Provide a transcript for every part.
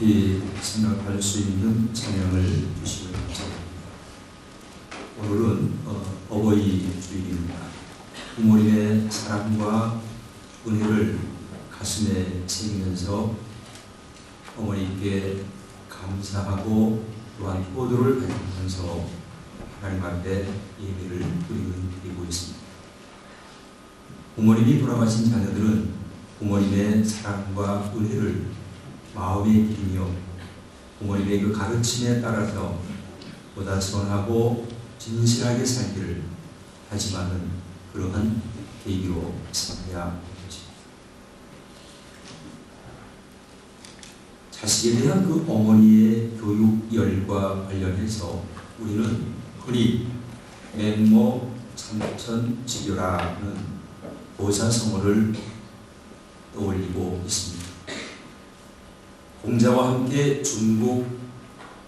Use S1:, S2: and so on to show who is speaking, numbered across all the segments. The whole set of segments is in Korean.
S1: 깊이 생각할 수 있는 찬양을 주시기 바랍니다. 오늘은 어버이 주일입니다. 부모님의 사랑과 은혜를 가슴에 새기면서 어머니께 감사하고 또한 효도를 가지면서 하나님 앞에 예배를 드리고 있습니다. 부모님이 돌아가신 자녀들은 부모님의 사랑과 은혜를 마음에 기리며 부모님의 그 가르침에 따라서 보다 선하고 진실하게 살기를 다짐하는 그러한 계기로 삼아야 합니다. 자식에 대한 그 어머니의 교육열과 관련해서 우리는 흔히 맹모 삼천지교라는 보사성어를 떠올리고 있습니다. 공자와 함께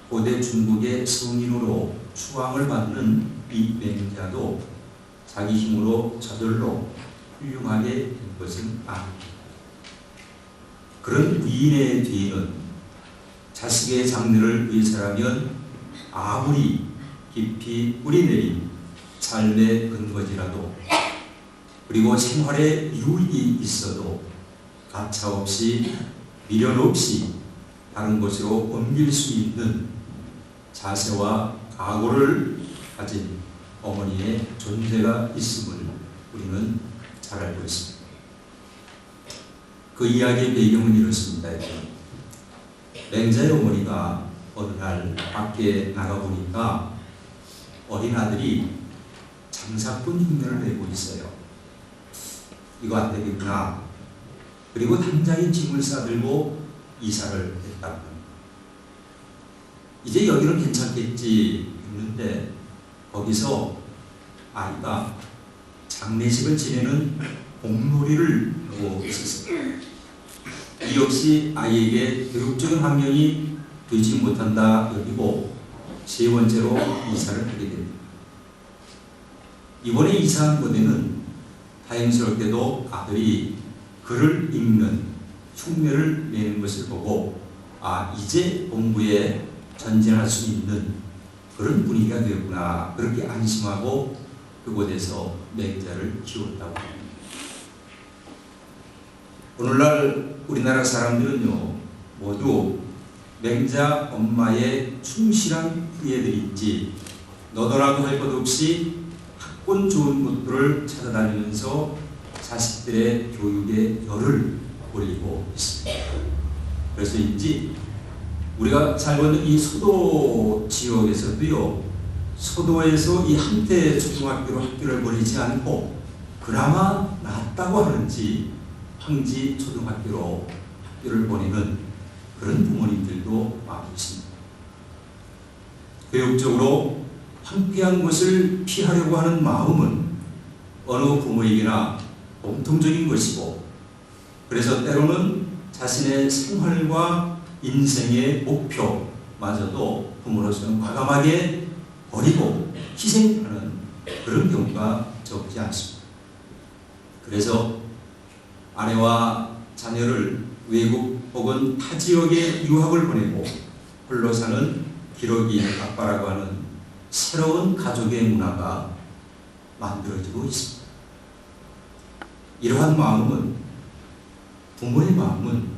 S1: 고대 중국의 성인으로 추앙을 받는 이 맹자도 자기 힘으로 저절로 훌륭하게 된 것은 아닙니다. 그런 위인의 뒤에는 자식의 장래를 위해서라면 아무리 깊이 뿌리내린 삶의 근거지라도 그리고 생활에 유익이 있어도 가차없이 미련 없이 다른 곳으로 옮길 수 있는 자세와 각오를 가진 어머니의 존재가 있음을 우리는 잘 알고 있습니다. 그 이야기의 배경은 이렇습니다. 맹자의 어머니가 어느 날 밖에 나가보니까 어린 아들이 장사꾼 흉내를 내고 있어요. 이거 안 되겠구나. 그리고 당장에 짐을 싸들고 이사를 했다고 합니다. 이제 여기는 괜찮겠지 했는데 거기서 아이가 장례식을 지내는 공놀이를 하고 있었습니다. 이 역시 아이에게 교육적인 환경이 되지 못한다 여기고 세 번째로 이사를 하게 됩니다. 이번에 이사한 곳에는 다행스럽게도 아들이 글을 읽는 흉내를 내는 것을 보고 이제 공부에 전진할 수 있는 그런 분위기가 되었구나 그렇게 안심하고 그곳에서 맹자를 키웠다고 합니다. 오늘날 우리나라 사람들은요 모두 맹자 엄마의 충실한 후예들인지 너도나도 할 것 없이 학군 좋은 곳들을 찾아다니면서 자식들의 교육에 열을 올리고 있습니다. 그래서인지 우리가 살고 있는 이 소도 지역에서도요 소도에서 이 한때 초등학교로 학교를 보내지 않고 그나마 낫다고 하는지 황지 초등학교로 학교를 보내는 그런 부모님들도 많이 있습니다. 교육적으로 황폐한 것을 피하려고 하는 마음은 어느 부모에게나 공통적인 것이고 그래서 때로는 자신의 생활과 인생의 목표마저도 부모로서는 과감하게 버리고 희생하는 그런 경우가 적지 않습니다. 그래서 아내와 자녀를 외국 혹은 타 지역에 유학을 보내고 홀로 사는 기러기 아빠라고 하는 새로운 가족의 문화가 만들어지고 있습니다. 이러한 마음은 부모의 마음은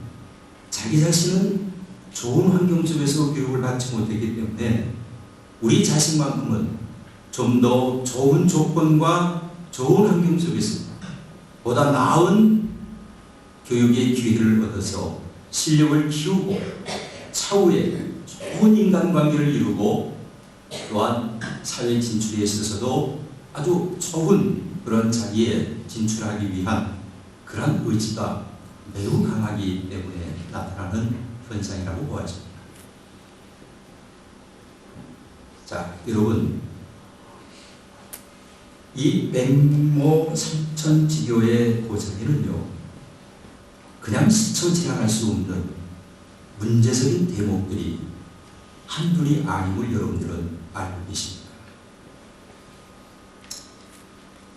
S1: 자기 자신은 좋은 환경 속에서 교육을 받지 못했기 때문에 우리 자식만큼은 좀 더 좋은 조건과 좋은 환경 속에서 보다 나은 교육의 기회를 얻어서 실력을 키우고 차후에 좋은 인간관계를 이루고 또한 사회 진출에 있어서도 아주 좋은 그런 자리에 진출하기 위한 그런 의지가 매우 강하기 때문에 나타나는 현상이라고 보아집니다. 자, 여러분 이 맹모 삼천지교의 고장에는요 그냥 스쳐 지나갈 수 없는 문제적인 대목들이 한둘이 아님을 여러분들은 알고 계십니다.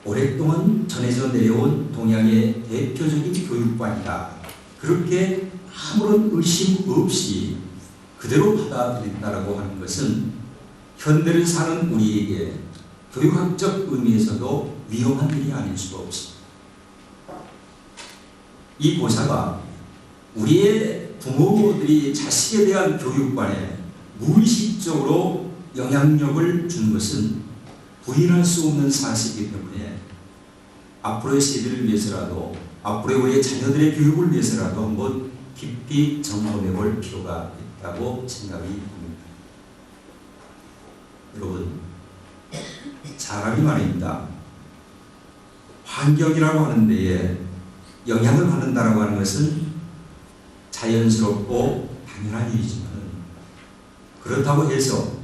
S1: 오랫동안 전해져 내려온 동양의 대표적인 교육관이다. 그렇게 아무런 의심 없이 그대로 받아들인다라고 하는 것은 현대를 사는 우리에게 교육학적 의미에서도 위험한 일이 아닐 수가 없습니다. 이 고사가 우리의 부모들이 자식에 대한 교육관에 무의식적으로 영향력을 준 것은 부인할 수 없는 사실이기 때문에 앞으로의 세대를 위해서라도, 앞으로의 우리의 자녀들의 교육을 위해서라도 한번 깊이 점검해 볼 필요가 있다고 생각이 듭니다. 여러분, 사람이 말입니다. 환경이라고 하는 데에 영향을 받는다라고 하는 것은 자연스럽고 당연한 일이지만 그렇다고 해서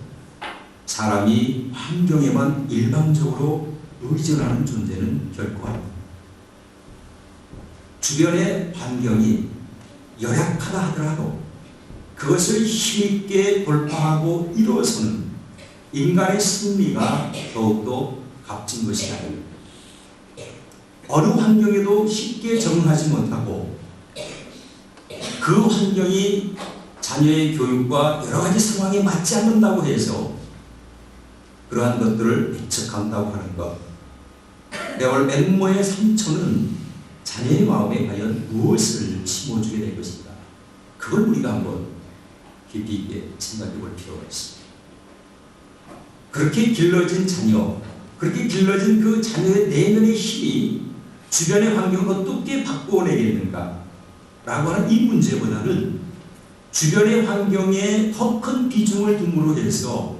S1: 사람이 환경에만 일방적으로 의존하는 존재는 결코 아닙니다. 주변의 환경이 열악하다 하더라도 그것을 힘있게 돌파하고 일어서는 인간의 승리가 더욱더 값진 것이 아닙니다. 어느 환경에도 쉽게 적응하지 못하고 그 환경이 자녀의 교육과 여러 가지 상황에 맞지 않는다고 해서 그러한 것들을 배척한다고 하는 것, 내가 오늘 맹모의 상처는 자녀의 마음에 과연 무엇을 심어주게 될 것인가, 그걸 우리가 한번 깊이 있게 생각해 볼 필요가 있습니다. 그렇게 길러진 자녀, 그렇게 길러진 그 자녀의 내면의 힘이 주변의 환경을 어떻게 바꾸어내겠는가 라고 하는 이 문제보다는 주변의 환경에 더 큰 비중을 둠으로 해서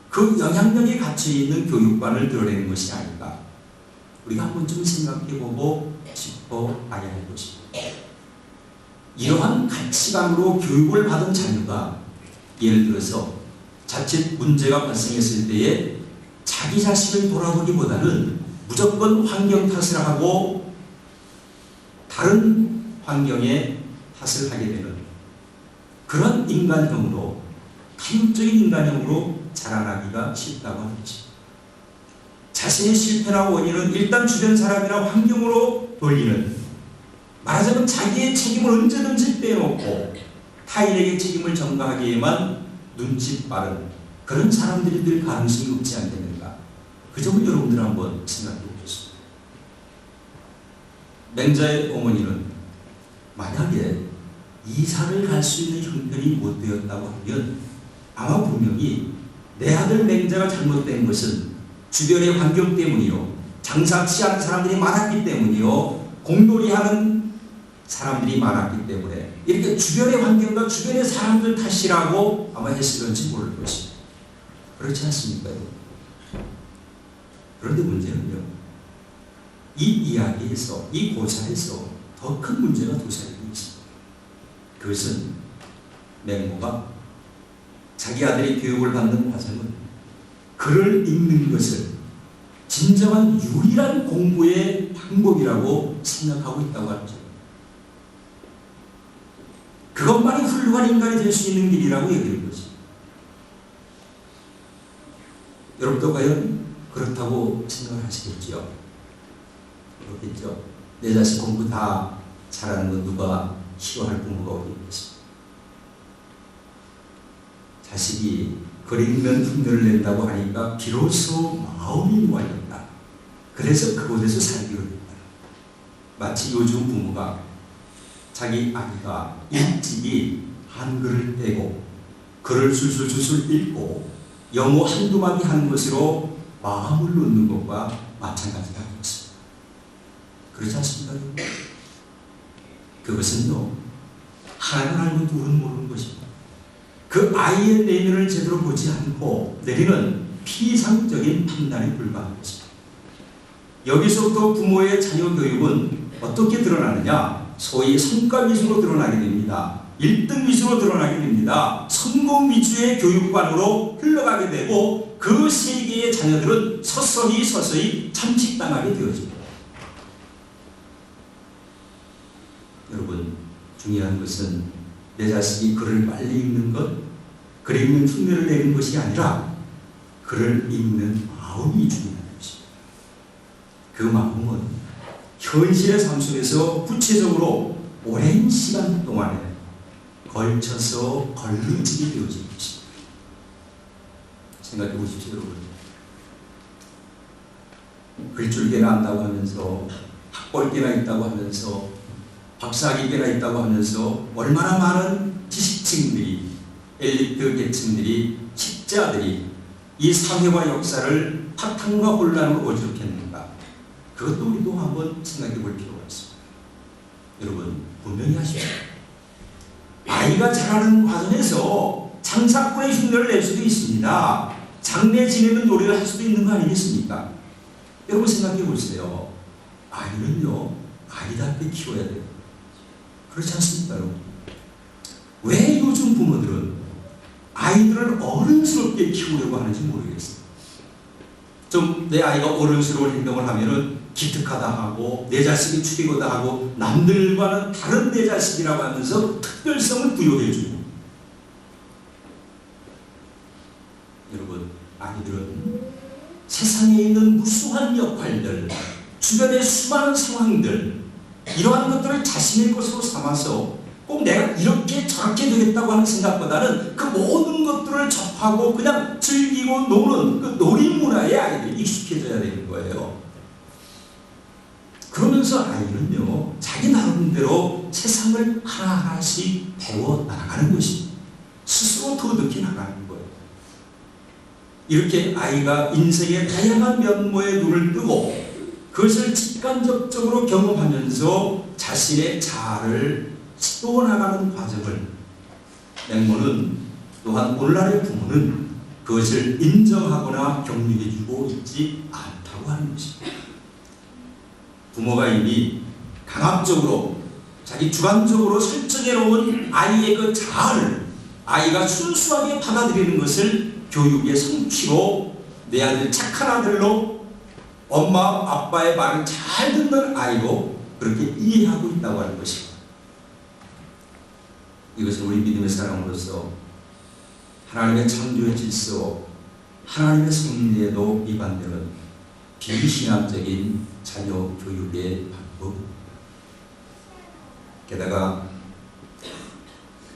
S1: 그 영향력에 갇혀있는 교육관을 드러내는 것이 아닌가, 우리가 한번 좀 생각해보고 짚어봐야 할 것입니다. 이러한 가치관으로 교육을 받은 자녀가 예를 들어서 자칫 문제가 발생했을 때에 자기 자신을 돌아보기보다는 무조건 환경 탓을 하고 다른 환경에 탓을 하게 되는 그런 인간형으로, 타육적인 인간형으로 자라나기가 쉽다고 하는 것입니다. 자신의 실패나 원인은 일단 주변 사람이나 환경으로 돌리는, 말하자면 자기의 책임을 언제든지 빼놓고 타인에게 책임을 전가하기에만 눈치 빠른 그런 사람들이 늘 가능성이 없지 않겠는가, 그 점을 여러분들 한번 생각해 보겠습니다. 맹자의 어머니는 만약에 이사를 갈 수 있는 형편이 못 되었다고 하면 아마 분명히 내 아들 맹자가 잘못된 것은 주변의 환경 때문이요, 장사치 않은 사람들이 많았기 때문이요, 공돌이하는 사람들이 많았기 때문에 이렇게 주변의 환경과 주변의 사람들 탓이라고 아마 했을런지 모를 것입니다. 그렇지 않습니까? 그런데 문제는요, 이 이야기에서, 이 고사에서 더 큰 문제가 도사리고 있습니다. 그것은 맹모가 자기 아들이 교육을 받는 과정은 글을 읽는 것을 진정한 유일한 공부의 방법이라고 생각하고 있다고 하죠. 그것만이 훌륭한 인간이 될 수 있는 길이라고 얘기하는 거죠. 여러분도 과연 그렇다고 생각하시겠죠? 그렇겠죠? 내 자식 공부 다 잘하는 건 누가 싫어할 부모가 어디 있겠습니까? 자식이 글 읽는 흉내를 낸다고 하니까 비로소 마음이 놓아졌다. 그래서 그곳에서 살기로 했다. 마치 요즘 부모가 자기 아기가 일찍이 한글을 떼고 글을 술술술술 읽고 영어 한두 마디 하는 것으로 마음을 놓는 것과 마찬가지가 아니었습니다. 그렇지 않습니까? 그것은요, 하나님 알고 둘은 모르는 것입니다. 그 아이의 내면을 제대로 보지 않고 내리는 피상적인 판단에 불과한 것입니다. 여기서부터 부모의 자녀 교육은 어떻게 드러나느냐? 소위 성과 위주로 드러나게 됩니다. 1등 위주로 드러나게 됩니다. 성공 위주의 교육관으로 흘러가게 되고 그 세계의 자녀들은 서서히 잠식당하게 되어집니다. 여러분, 중요한 것은 내 자식이 글을 빨리 읽는 것, 글 읽는 흉내를 내는 것이 아니라 글을 읽는 마음이 중요한 것입니다. 그 마음은 현실의 삶 속에서 구체적으로 오랜 시간 동안에 걸쳐서 걸러지게 되어진 것입니다. 생각해 보십시오, 여러분. 글줄개나 한다고 하면서, 학벌개나 있다고 하면서, 박사학위개나 있다고 하면서 얼마나 많은 지식층들이, 엘리트 계층들이, 식자들이 이 사회와 역사를 파탄과 혼란으로 어지럽혔는가. 그것도 우리도 한번 생각해 볼 필요가 있습니다. 여러분, 분명히 하십시오. 아이가 자라는 과정에서 장사꾼의 흉내를 낼 수도 있습니다. 장례 지내는 노래를 할 수도 있는 거 아니겠습니까? 여러분 생각해 보세요. 아이는요, 아이답게 키워야 돼요. 그렇지 않습니까, 여러분? 왜 요즘 부모들은 아이들을 어른스럽게 키우려고 하는지 모르겠어요. 좀 내 아이가 어른스러운 행동을 하면은 기특하다 하고, 내 자식이 축이고다 하고, 남들과는 다른 내 자식이라고 하면서 특별성을 부여해주고. 여러분, 아이들은 세상에 있는 무수한 역할들, 주변의 수많은 상황들, 이러한 것들을 자신의 것으로 삼아서 꼭 내가 이렇게 저렇게 되겠다고 하는 생각보다는 그 모든 것들을 접하고 그냥 즐기고 노는 그 놀이문화에 아이들이 익숙해져야 되는 거예요. 그러면서 아이는요, 자기 나름대로 세상을 하나하나씩 배워 나가는 것입니다. 스스로 터득해 나가는 거예요. 이렇게 아이가 인생의 다양한 면모에 눈을 뜨고 그것을 직간접적으로 경험하면서 자신의 자아를 시도나가는 과정을 맹모는, 또한 오늘날의 부모는 그것을 인정하거나 격려해주고 있지 않다고 하는 것입니다. 부모가 이미 강압적으로 자기 주관적으로 설정해 놓은 아이의 그 자아를 아이가 순수하게 받아들이는 것을 교육의 성취로 내 아들 착한 아들로 엄마 아빠의 말을 잘 듣는 아이로 그렇게 이해하고 있다고 하는 것입니다. 이것은 우리 믿음의 사람으로서 하나님의 창조의 질서, 하나님의 섭리에도 위반되는 비신앙적인 자녀 교육의 방법입니다. 게다가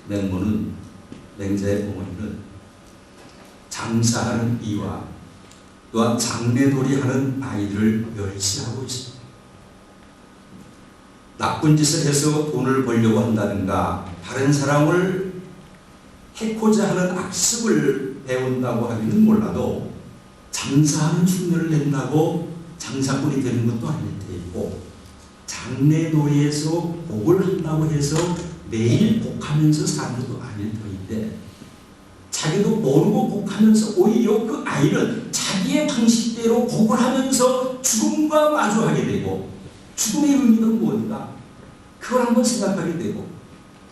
S1: 맹모는, 맹자의 어머니는 장사하는 이와 또한 장례놀이하는 아이들을 멸시하고 있습니다. 나쁜 짓을 해서 돈을 벌려고 한다든가 다른 사람을 해코자 하는 악습을 배운다고 하기는 몰라도 장사하는 흉내를 낸다고 장사꾼이 되는 것도 아닐 테고, 장례놀이에서 복을 한다고 해서 매일 복하면서 사는 것도 아닐 터인데, 자기도 모르고 복하면서 오히려 그 아이는 자기의 방식대로 복을 하면서 죽음과 마주하게 되고, 죽음의 의미는 뭔가 그걸 한번 생각하게 되고,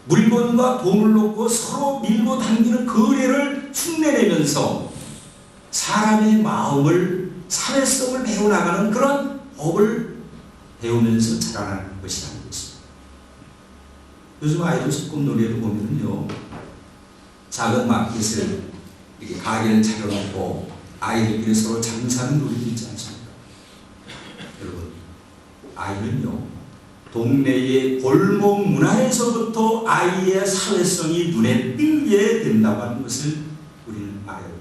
S1: 물건과 돈을 놓고 서로 밀고 당기는 거래를 흉내내면서 사람의 마음을, 사회성을 배워나가는 그런 법을 배우면서 자라나는 것이라는 것입니다. 요즘 아이들 소꿉놀이에도 보면은요, 작은 마켓을 이렇게 가게를 차려놓고 아이들끼리 서로 장사하는 놀이도 있지 않습니까? 여러분, 아이는요, 동네의 골목 문화에서부터 아이의 사회성이 눈에 띄게 된다고 하는 것을 우리는 알아요.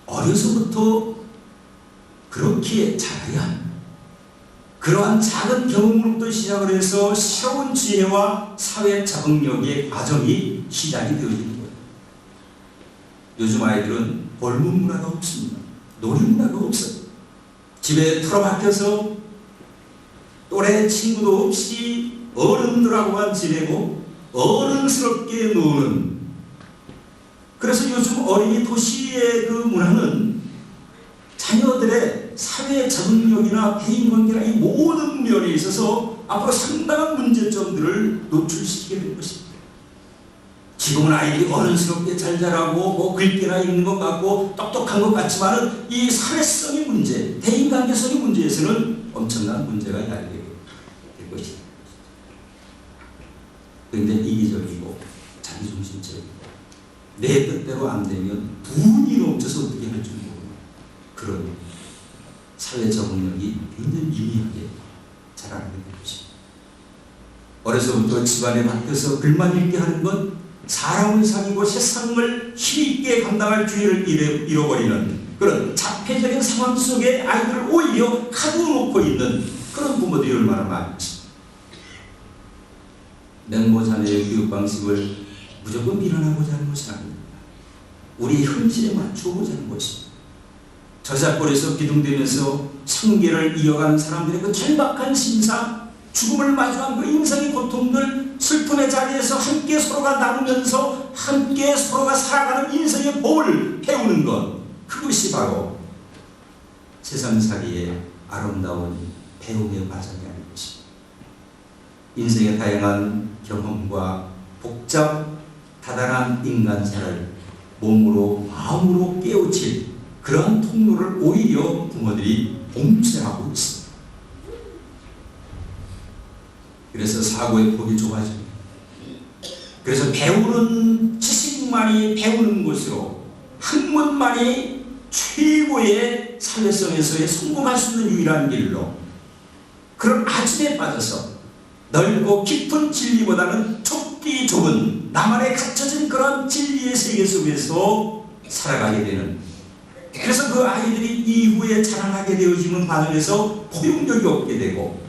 S1: 어려서부터 그렇게 자라야 합니다. 그러한 작은 경험으로부터 시작을 해서 새로운 지혜와 사회 적응력의 과정이 시작이 되어지는 거예요. 요즘 아이들은 골목 문화가 없습니다. 놀이 문화가 없어요. 집에 틀어박혀서 또래 친구도 없이 어른들하고만 지내고 어른스럽게 노는, 그래서 요즘 어린이 도시의 그 문화는 자녀들의 사회 적응력이나 대인관계나 이 모든 면에 있어서 앞으로 상당한 문제점들을 노출시키게 될 것입니다. 지금은 아이들이 어른스럽게 잘 자라고 뭐 글귀나 읽는 것 같고 똑똑한 것 같지만은 이 사회성의 문제, 대인관계성의 문제에서는 엄청난 문제가 야기되게 될 것이다. 굉장히 이기적이고 자기중심적이고 내 뜻대로 안 되면 분이 넘쳐서 어떻게 할 줄 모르는 그런 사회 적응력이 굉장히 미미하게 자라는 것입니다. 어려서부터 집안에 맡겨서 글만 읽게 하는 건 사람을 사귀고 세상을 힘있게 감당할 기회를 잃어버리는 그런 자폐적인 상황 속에 아이들을 오히려 가두어놓고 있는 그런 부모들이 얼마나 많은지. 맹모 자녀의 교육 방식을 무조건 밀어나고자 하는 것이 아닙니다. 우리 현실에 맞춰보자 하는 것입니다. 저작권에서 기둥되면서 생계를 이어가는 사람들의 그 절박한 심상, 죽음을 마주한 그 인생의 고통들, 슬픔의 자리에서 함께 서로가 나누면서 함께 서로가 살아가는 인생의 법을 배우는 것, 그것이 바로 세상살이의 아름다운 배움의 과정이 아닌 것입니다. 인생의 다양한 경험과 복잡 다단한 인간사를 몸으로 마음으로 깨우칠 그런 통로를 오히려 부모들이 봉쇄하고 있습니다. 그래서 사고의 폭이 좁아집니다. 그래서 배우는 지식만이 배우는 것으로 학문만이 최고의 사회성에서의 성공할 수 있는 유일한 길로 그런 아침에 빠져서 넓고 깊은 진리보다는 좁기 좁은 나만의 갇혀진 그런 진리의 세계 속에서 살아가게 되는, 그래서 그 아이들이 이후에 자라나게 되어지는 과정에서 포용력이 없게 되고,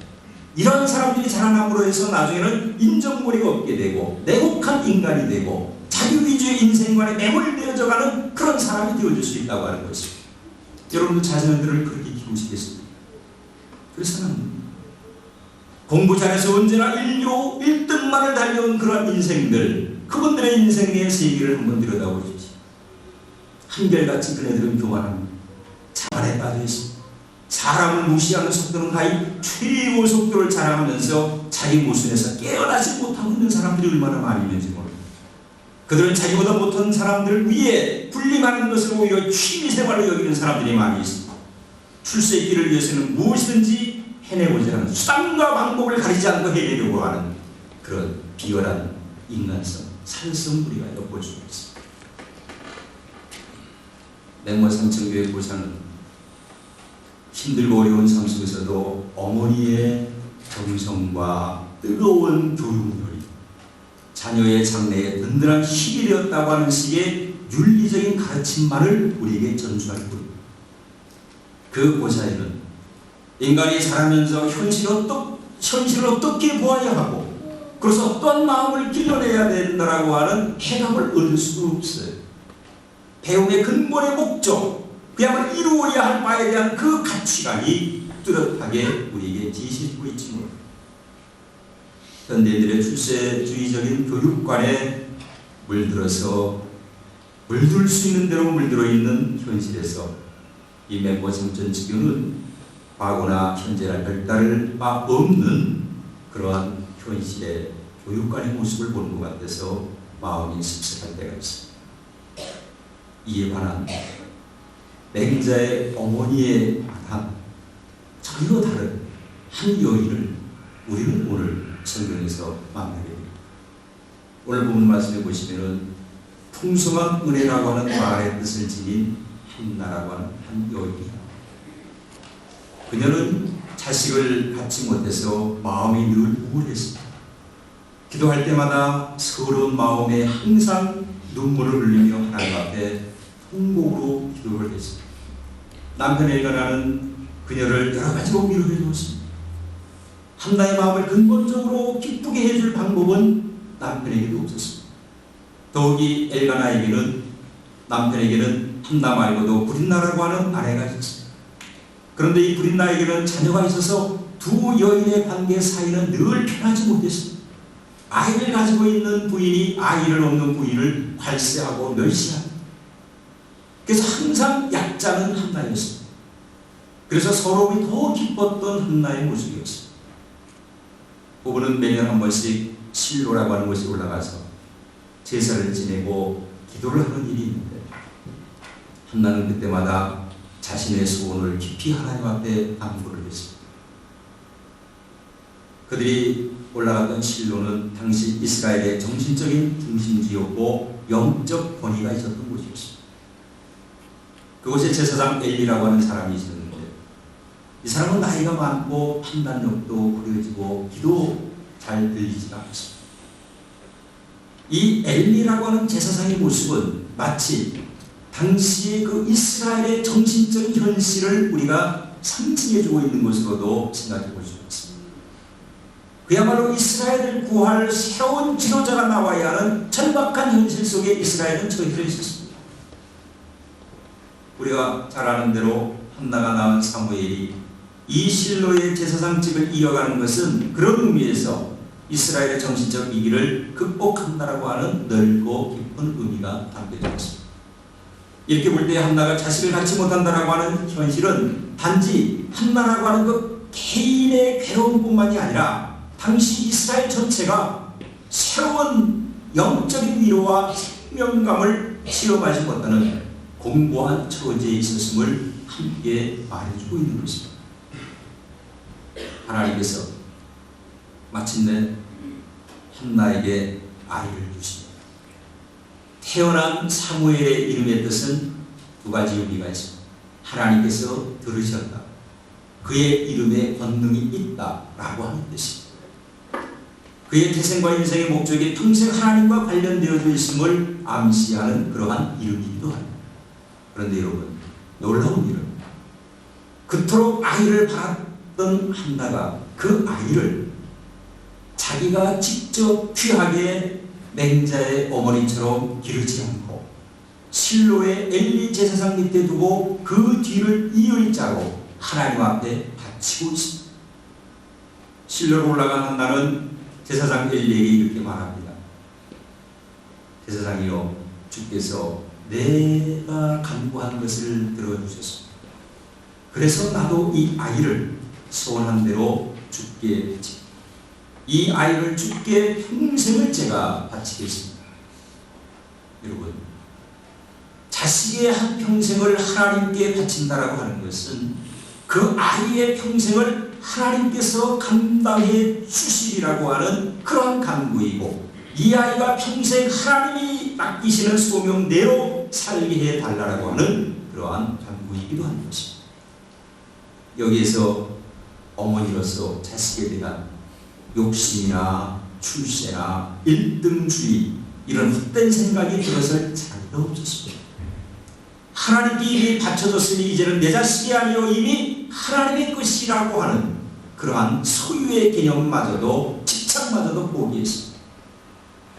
S1: 이런 사람들이 자라남으로 해서 나중에는 인정머리가 없게 되고 내곡한 인간이 되고 자기 위주의 인생관에 매몰되어져 가는 그런 사람이 되어줄 수 있다고 하는 것입니다. 여러분도 자녀들을 그렇게 키우시겠습니까? 그래서는 공부 잘해서 언제나 1등만을 달려온 그런 인생들, 그분들의 인생의 세계를 한번 들여다보십시오. 한결같이 그네들은 교만합니다. 자만에 빠져 있습니다. 사람을 무시하는 속도는 가히 최고 속도를 자랑하면서 자기 모순에서 깨어나지 못하고 있는 사람들이 얼마나 많이 있는지 모릅니다. 그들은 자기보다 못한 사람들 위에 군림하는 것을 오히려 취미생활로 여기는 사람들이 많이 있습니다. 출세길을 위해서는 무엇이든지 해내고자 하는 수단과 방법을 가리지 않고 해내려고 하는 그런 비열한 인간성, 산성 우리가 엿볼 수가 있습니다. 맹모 삼천교회 보사는 힘들고 어려운 삶 속에서도 어머니의 정성과 뜨거운 교육열이 자녀의 장래에 든든한 힘이 되었다고 하는 식의 윤리적인 가르침만을 우리에게 전수하고 있습니다. 그 보사에는 인간이 자라면서 현실을 어떻게 보아야 하고 그래서 어떠한 마음을 길러내야 된다라고 하는 해답을 얻을 수가 없어요. 배움의 근본의 목적, 그야말로 이루어야 할 바에 대한 그 가치관이 뚜렷하게 우리에게 지시되고 있지 못합니다. 현대인들의 출세주의적인 교육관에 물들어서 물들 수 있는 대로 물들어 있는 현실에서 이 맹모 삼천지교는 과거나 현재나 별다를 바 없는 그러한 현실의 교육관의 모습을 보는 것 같아서 마음이 씁쓸할 때가 있습니다. 이에 관한 맹자의 어머니에 관한 전혀 다른 한 여인을 우리는 오늘 성경에서 만나게 됩니다. 오늘 본문 말씀해 보시면은 풍성한 은혜라고 하는 말의 뜻을 지닌 한나라고 하는 한 여인이다. 그녀는 자식을 갖지 못해서 마음이 늘 우울했습니다. 기도할 때마다 서러운 마음에 항상 눈물을 흘리며 하나님 앞에 통곡으로 기도를 했습니다. 남편 엘가나는 그녀를 여러 가지로 위로해 주었습니다. 한나의 마음을 근본적으로 기쁘게 해줄 방법은 남편에게도 없었습니다. 더욱이 엘가나에게는 남편에게는 한나 말고도 브릿나라고 하는 아내가 있었습니다. 그런데 이 브릿나에게는 자녀가 있어서 두 여인의 관계 사이는 늘 편하지 못했습니다. 아이를 가지고 있는 부인이 아이를 없는 부인을 관세하고 멸시합니다. 그래서 항상 약자는 한나였습니다. 그래서 서러움이 더 깊었던 한나의 모습이었습니다. 부부는 매년 한 번씩 실로라고 하는 곳에 올라가서 제사를 지내고 기도를 하는 일이 있는데 한나는 그때마다 자신의 소원을 깊이 하나님 앞에 당부를 했습니다. 그들이 올라갔던 실로는 당시 이스라엘의 정신적인 중심지였고 영적 권위가 있었던 곳이었습니다. 그곳에 제사장 엘리라고 하는 사람이 있었는데 이 사람은 나이가 많고 판단력도 구려지고 기도 잘 들리지가 않습니다. 이 엘리라고 하는 제사장의 모습은 마치 당시의 그 이스라엘의 정신적인 현실을 우리가 상징해주고 있는 것으로도 생각해 볼 수 있습니다. 그야말로 이스라엘을 구할 새로운 지도자가 나와야 하는 절박한 현실 속에 이스라엘은 처해져 있었습니다. 우리가 잘 아는 대로 한나가 낳은 사무엘이 이 실로의 제사장직을 이어가는 것은 그런 의미에서 이스라엘의 정신적 위기를 극복한다라고 하는 넓고 깊은 의미가 담겨져 있습니다. 이렇게 볼 때 한나가 자식을 갖지 못한다라고 하는 현실은 단지 한나라고 하는 그 개인의 괴로움뿐만이 아니라 당시 이스라엘 전체가 새로운 영적인 위로와 생명감을 체험하지 못하는 공고한 처지에 있었음을 함께 말해주고 있는 것입니다. 하나님께서 마침내 한나에게 아이를 주십니다. 태어난 사무엘의 이름의 뜻은 두 가지 의미가 있습니다. 하나님께서 들으셨다. 그의 이름에 권능이 있다라고 하는 뜻입니다. 그의 태생과 인생의 목적이 평생 하나님과 관련되어져 있음을 암시하는 그러한 이름이기도 합니다. 그런데 여러분, 놀라운 일은 그토록 아이를 바랐던 한나가 그 아이를 자기가 직접 귀하게 맹자의 어머니처럼 기르지 않고 실로의 엘리 제사장 밑에 두고 그 뒤를 이을 자로 하나님 앞에 바치고 있습니다. 실로로 올라간 한나는 제사장 엘리에게 이렇게 말합니다. 제사장이여, 주께서 내가 간구한 것을 들어주셨습니다. 그래서 나도 이 아이를 소원한 대로 주께 바칩니다. 이 아이를 주께 평생을 제가 바치겠습니다. 여러분, 자식의 한 평생을 하나님께 바친다라고 하는 것은 그 아이의 평생을 하나님께서 감당해 주시리라고 하는 그러한 간구이고, 이 아이가 평생 하나님이 맡기시는 소명대로 살게 해달라고 하는 그러한 간구이기도 하는 것입니다. 여기에서 어머니로서 자식에 대한 욕심이나 출세나 일등주의, 이런 헛된 생각이 들어설 자리가 없었습니다. 하나님께 이미 바쳐졌으니 이제는 내 자식이 아니요 이미 하나님의 것이라고 하는 그러한 소유의 개념마저도, 집착마저도 포기했습니다.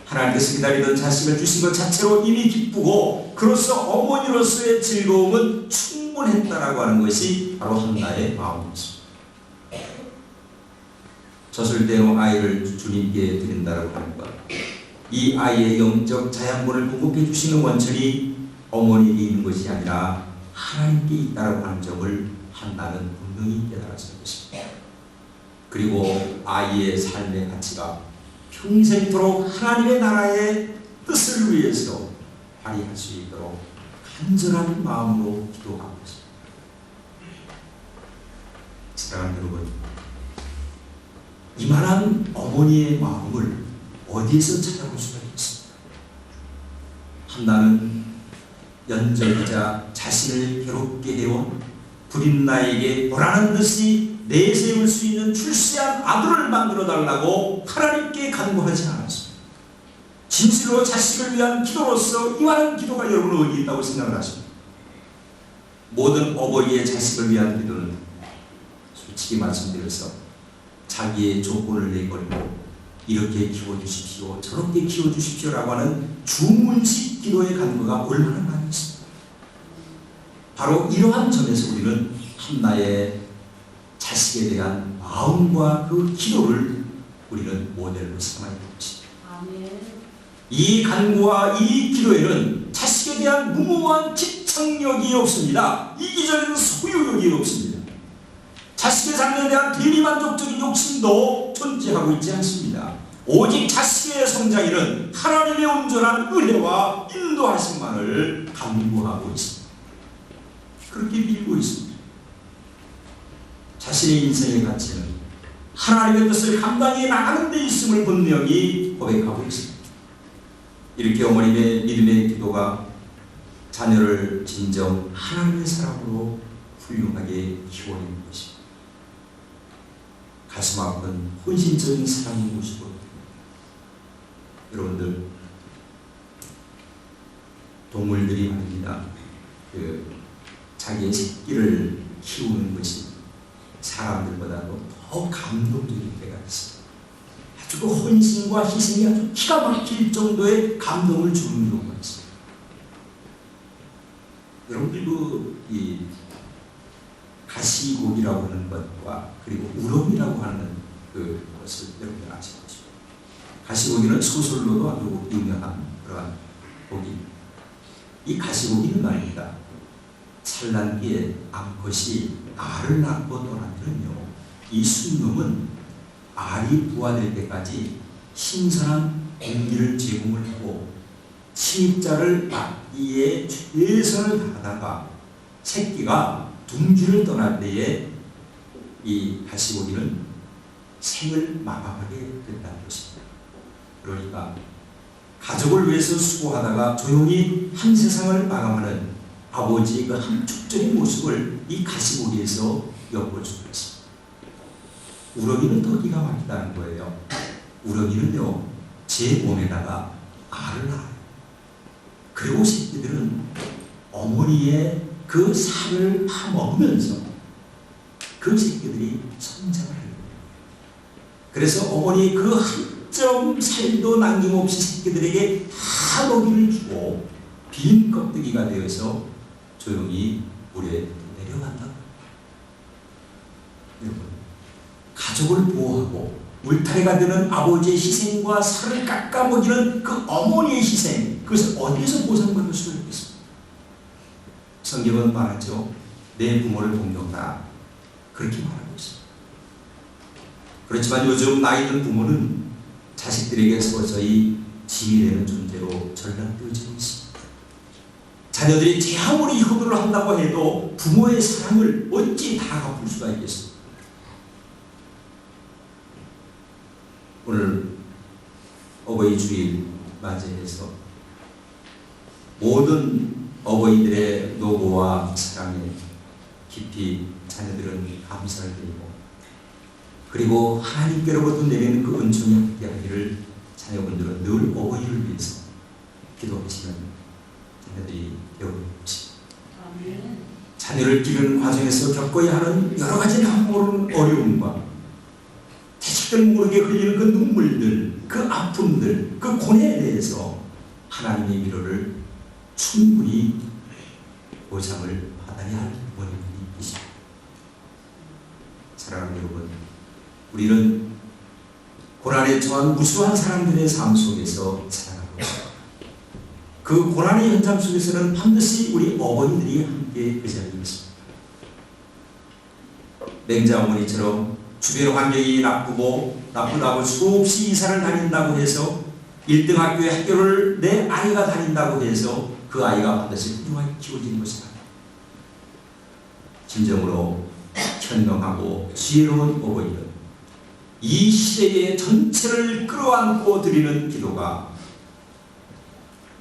S1: 하나님께서 기다리던 자식을 주신 것 자체로 이미 기쁘고, 그로써 어머니로서의 즐거움은 충분했다라고 하는 것이 바로 한나의 마음이었습니다. 젖을 대로 아이를 주님께 드린다라고 하는 것, 이 아이의 영적 자양분을 공급해 주시는 원천이 어머니에게 있는 것이 아니라 하나님께 있다라고 하는 점을 한나는 분명히 깨달았을 것입니다. 그리고 아이의 삶의 가치가 평생토록 하나님의 나라의 뜻을 위해서 발휘할 수 있도록 간절한 마음으로 기도하고 있습니다. 사랑하는 여러분, 이만한 어머니의 마음을 어디에서 찾아볼 수가 있습니까? 한나는 연절이자 자신을 괴롭게 해온 불임나에게 보라는 듯이 내세울 수 있는 출세한 아들을 만들어 달라고 하나님께 간구하지 않았습니다. 진실로 자식을 위한 기도로서 이만한 기도가 여러분 어디 있다고 생각을 하십니까? 모든 어버이의 자식을 위한 기도는 솔직히 말씀드려서 자기의 조건을 내걸고 이렇게 키워주십시오, 저렇게 키워주십시오라고 하는 주문식 기도의 간구가 얼마나 많이 있습니다. 바로 이러한 점에서 우리는 한나의 자식에 대한 마음과 그 기도를 우리는 모델로 삼아야 됩니다. 이 간구와 이 기도에는 자식에 대한 무모한 집착력이 없습니다. 이기적인 소유욕이 없습니다. 자식의 삶에 대한 대리만족적인 욕심도 존재하고 있지 않습니다. 오직 자식의 성장에는 하나님의 온전한 은혜와 인도하심만을 간구하고 있습니다. 그렇게 빌고 있습니다. 자신의 인생의 가치는 하나님의 뜻을 감당해 나가는 데 있음을 분명히 고백하고 있습니다. 이렇게 어머님의 믿음의 기도가 자녀를 진정 하나님의 사랑으로 훌륭하게 키워내는 것입니다. 가슴 아픈 헌신적인 사랑의 모습으로 여러분들 동물들이 말입니다. 자기의 새끼를 키우는 것이 사람들보다도 더 감동적일 때가 있습니다. 아주 그 헌신과 희생이 아주 기가 막힐 정도의 감동을 주는 경우가 있습니다. 여러분들 이 가시고기라고 하는 것과 그리고 우럭이라고 하는 것을 여러분들 아시죠? 가시고기는 소설로도 아주 유명한 그러한 고기. 이 가시고기는 말입니다. 산란기에 암컷이 알을 낳고 떠나면요, 이 순놈은 알이 부화될 때까지 신선한 공기를 제공을 하고 침입자를 막기에 최선을 다하다가 새끼가 둥지를 떠날 때에 이 가시고기는 생을 마감하게 된다는 것입니다. 그러니까 가족을 위해서 수고하다가 조용히 한 세상을 마감하는 아버지의 그 함축적인 모습을 이 가시고기에서 엿볼 수가 있습니다. 우럭이는 더 기가 막히다는 거예요. 우럭이는요, 제 몸에다가 알을 낳아요. 그리고 새끼들은 어머니의 그 살을 파먹으면서 그 새끼들이 성장을 해요. 그래서 어머니 그 한 점 살도 남김없이 새끼들에게 다 먹이를 주고 빈 껍데기가 되어서 조용히 물에 내려간다. 여러분, 가족을 보호하고 울타리가 되는 아버지의 희생과 살을 깎아 먹이는 그 어머니의 희생, 그것을 어디서 보상받을 수가 있겠습니까? 성경은 말하죠. 내 부모를 공경하라. 그렇게 말하고 있습니다. 그렇지만 요즘 나이 든 부모는 자식들에게 서서히 짐이 되는 존재로 전락되어지고 있습니다. 자녀들이 제 아무리 효도를 한다고 해도 부모의 사랑을 어찌 다 갚을 수가 있겠습니까? 오늘 어버이 주일 맞이해서 모든 어버이들의 노고와 사랑에 깊이 자녀들은 감사를 드리고, 그리고 하나님께로부터 내리는 그 은총이 함께하기를 자녀분들은 늘 어버이를 위해서 기도하시는 자녀들이 되어오는 것입니다. 자녀를 기르는 과정에서 겪어야 하는 여러 가지 모르는 어려움과 자식들 모르게 흘리는 그 눈물들, 그 아픔들, 그 고뇌에 대해서 하나님의 위로를 충분히 보상을 받아야 할 부모님들이 있습니다. 사랑하는 여러분, 우리는 고난에 처한 무수한 사람들의 삶 속에서 살아가고 있습니다. 그 고난의 현장 속에서는 반드시 우리 어머니들이 함께 그 자리에 있습니다. 맹자 어머니처럼 주변 환경이 나쁘다고 수없이 이사를 다닌다고 해서 1등 학교에 학교를 내 아이가 다닌다고 해서 그 아이가 반드시 훌륭하게 키워지는 것이 아닙니다. 진정으로 현명하고 지혜로운 어머니는 이 시대의 전체를 끌어안고 드리는 기도가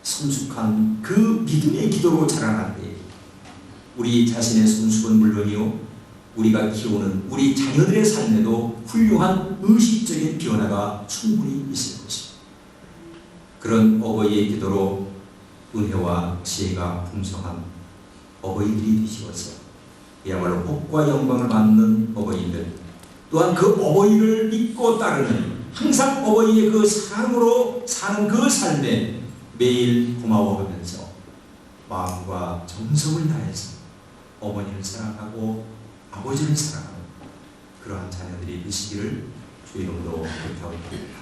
S1: 성숙한 그 믿음의 기도로 자라날 때 우리 자신의 성숙은 물론이요, 우리가 키우는 우리 자녀들의 삶에도 훌륭한 의식적인 변화가 충분히 있을 것입니다. 그런 어버이의 기도로 은혜와 지혜가 풍성한 어버이들이 되시어서 그야말로 복과 영광을 받는 어버이들, 또한 그 어버이를 믿고 따르는, 항상 어버이의 그 사랑으로 사는 그 삶에 매일 고마워하면서 마음과 정성을 다해서 어머니를 사랑하고 아버지를 사랑하는 그러한 자녀들이 되시기를 주의 이름으로 부탁드립니다.